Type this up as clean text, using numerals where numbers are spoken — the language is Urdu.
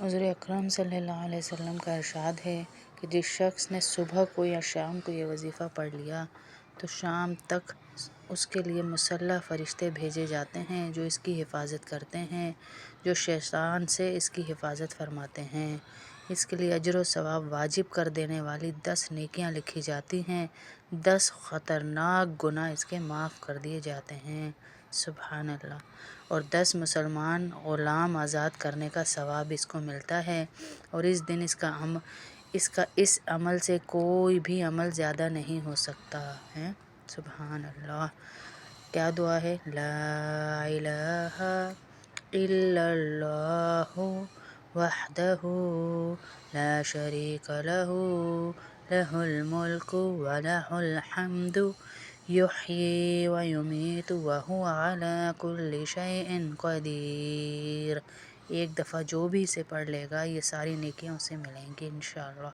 حضور اکرم صلی اللہ علیہ وسلم کا ارشاد ہے کہ جس شخص نے صبح کو یا شام کو یہ وظیفہ پڑھ لیا تو شام تک اس کے لیے مسلح فرشتے بھیجے جاتے ہیں جو اس کی حفاظت کرتے ہیں، جو شیطان سے اس کی حفاظت فرماتے ہیں۔ اس کے لیے اجر و ثواب واجب کر دینے والی 10 نیکیاں لکھی جاتی ہیں، 10 خطرناک گناہ اس کے معاف کر دیے جاتے ہیں۔ سبحان اللہ۔ اور 10 مسلمان غلام آزاد کرنے کا ثواب اس کو ملتا ہے، اور اس دن اس عمل سے کوئی بھی عمل زیادہ نہیں ہو سکتا ہے۔ سبحان اللہ۔ کیا دعا ہے؟ لا الہ الا اللہ وحدہ لا شریک لہ لہ الملک ولہ الحمد یحیی ویمیت وہو علی کل شیء قدیر۔ ایک دفعہ جو بھی اسے پڑھ لے گا یہ ساری نیکیاں اسے ملیں گی انشاءاللہ۔